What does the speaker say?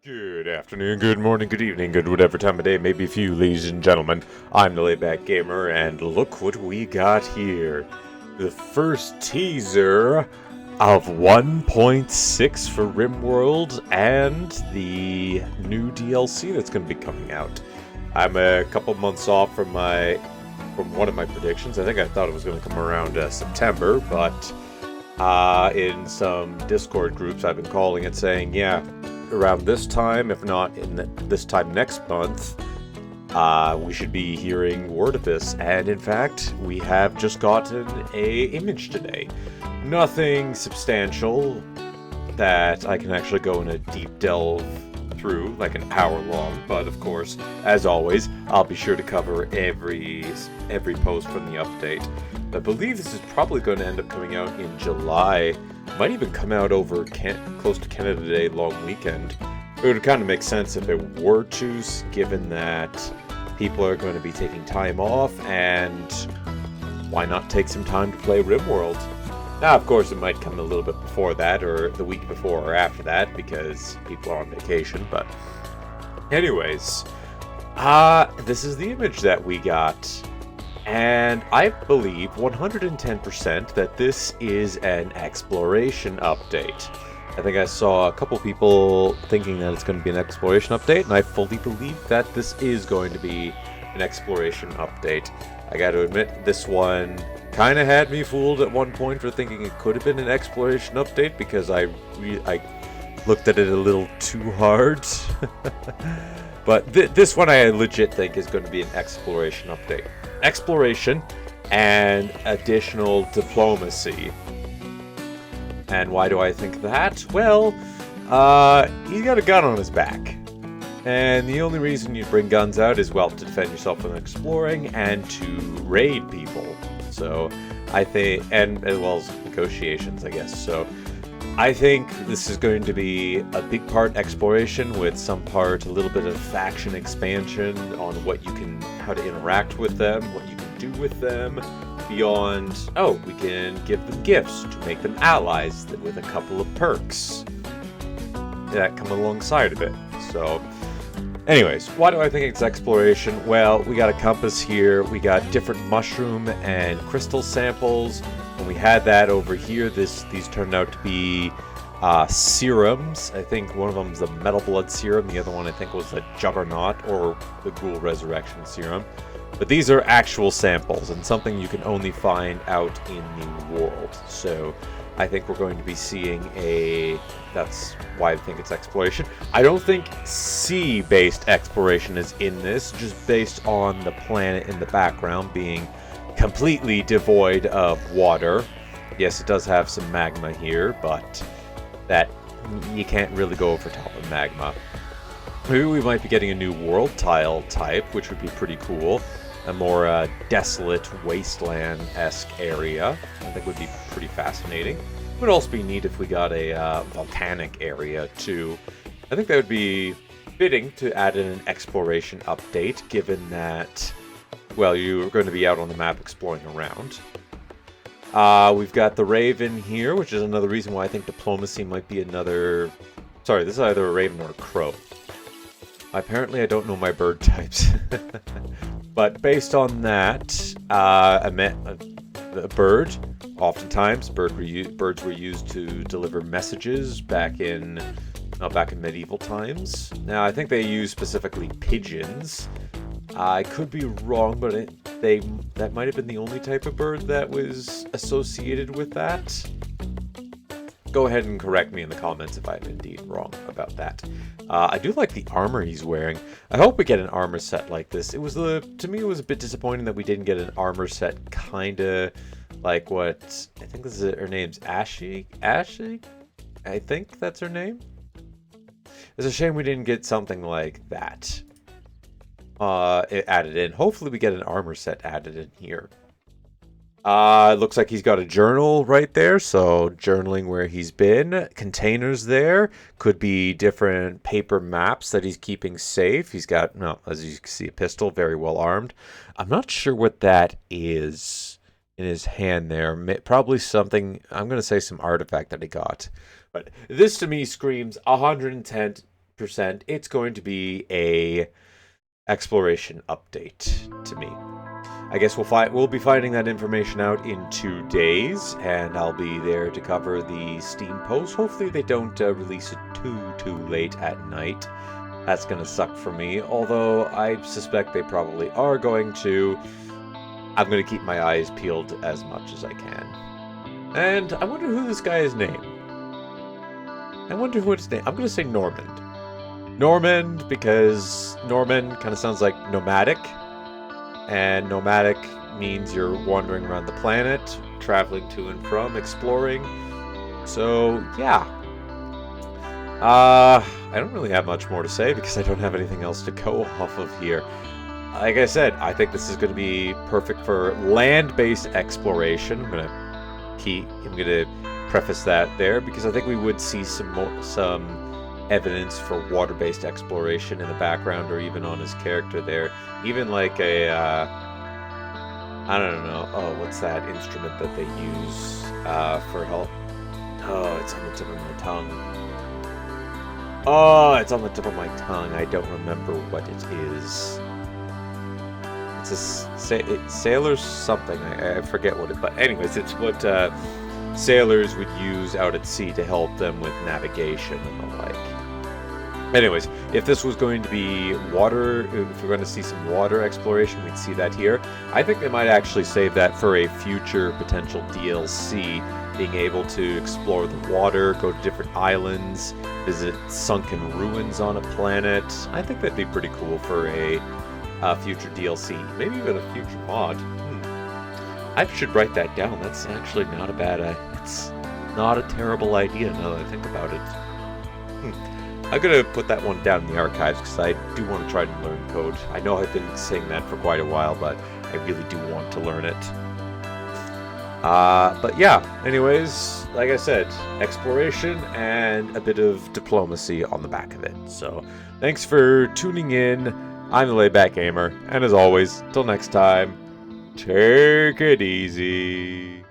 Good afternoon, good morning, good evening, good whatever time of day it may be for you, ladies and gentlemen. I'm the Layback Gamer, and look what we got here. The first teaser of 1.6 for Rimworld and the new DLC that's going to be coming out. I'm a couple months off from one of my predictions. I think I thought it was going to come around September, but in some Discord groups I've been calling it saying, yeah, around this time, if not this time next month, we should be hearing word of this. And in fact, we have just gotten a image today. Nothing substantial that I can actually go in a deep delve through, like an hour long. But of course, as always, I'll be sure to cover every post from the update. I believe this is probably going to end up coming out in July. Might even come out over close to Canada Day long weekend. It would kind of make sense if it were to, given that people are going to be taking time off, and why not take some time to play Rimworld? Now, of course, it might come a little bit before that, or the week before or after that, because people are on vacation, but anyways, this is the image that we got. And I believe 110% that this is an exploration update. I think I saw a couple people thinking that it's going to be an exploration update, and I fully believe that this is going to be an exploration update. I got to admit, this one kind of had me fooled at one point for thinking it could have been an exploration update, because I looked at it a little too hard. But this one I legit think is going to be an exploration update. Exploration and additional diplomacy. And why do I think that? Well, he's got a gun on his back. And the only reason you bring guns out is, well, to defend yourself from exploring and to raid people. So, I think, and as well as negotiations, I guess. So, I think this is going to be a big part exploration, with some part a little bit of faction expansion on how to interact with them, what you can do with them, beyond, we can give them gifts to make them allies with a couple of perks that come alongside of it. So, anyways, why do I think it's exploration? Well, we got a compass here, we got different mushroom and crystal samples. When we had that over here, these turned out to be serums. I think one of them is the Metal Blood serum, the other one I think was the Juggernaut or the Ghoul Resurrection serum. But these are actual samples, and something you can only find out in the world. So I think we're going to be seeing that's why I think it's exploration. I don't think sea-based exploration is in this, just based on the planet in the background being completely devoid of water. Yes, it does have some magma here, but that you can't really go over top of magma. Maybe we might be getting a new world tile type, which would be pretty cool. A more desolate, wasteland-esque area. I think would be pretty fascinating. It would also be neat if we got a volcanic area, too. I think that would be fitting to add in an exploration update, given that, well, you're going to be out on the map exploring around. We've got the Raven here, which is another reason why I think diplomacy might be another... Sorry, this is either a Raven or a Crow. Apparently I don't know my bird types. But based on that, I met a bird. Oftentimes, birds were used to deliver messages back in medieval times. Now, I think they use specifically pigeons. I could be wrong, but that might have been the only type of bird that was associated with that. Go ahead and correct me in the comments if I'm indeed wrong about that. I do like the armor he's wearing. I hope we get an armor set like this. To me, it was a bit disappointing that we didn't get an armor set kinda like what, I think her name's Ashley? I think that's her name? It's a shame we didn't get something like that added in. Hopefully we get an armor set added in here. It looks like he's got a journal right there, so journaling where he's been. Containers there. Could be different paper maps that he's keeping safe. He's got, as you can see, a pistol, very well armed. I'm not sure what that is in his hand there. Probably something, I'm going to say some artifact that he got. But this to me screams 110 it's going to be a exploration update to me. I guess we'll be finding that information out in 2 days, and I'll be there to cover the Steam post. Hopefully they don't release it too late at night. That's gonna suck for me, although I suspect they probably are going to. I'm gonna keep my eyes peeled as much as I can. And I wonder who this guy is named. I'm gonna say Normand. Normand, because Normand kind of sounds like nomadic. And nomadic means you're wandering around the planet, traveling to and from, exploring. So, yeah. I don't really have much more to say because I don't have anything else to go off of here. Like I said, I think this is going to be perfect for land-based exploration. I'm gonna preface that there because I think we would see some evidence for water-based exploration in the background or even on his character there. Even like a I don't know. Oh, what's that instrument that they use for help? Oh, it's on the tip of my tongue. Oh, it's on the tip of my tongue. I don't remember what it is. It's sailor's something. I forget what it. But anyways, it's what sailors would use out at sea to help them with navigation and the like. Anyways, if this was going to be water, if we're going to see some water exploration, we'd see that here. I think they might actually save that for a future potential DLC, being able to explore the water, go to different islands, visit sunken ruins on a planet. I think that'd be pretty cool for a future DLC, maybe even a future mod. I should write that down. That's actually not a bad it's not a terrible idea now that I think about it. I'm going to put that one down in the archives because I do want to try to learn code. I know I've been saying that for quite a while, but I really do want to learn it. But yeah, anyways, like I said, exploration and a bit of diplomacy on the back of it. So thanks for tuning in. I'm the Layback Gamer, and as always, till next time, take it easy.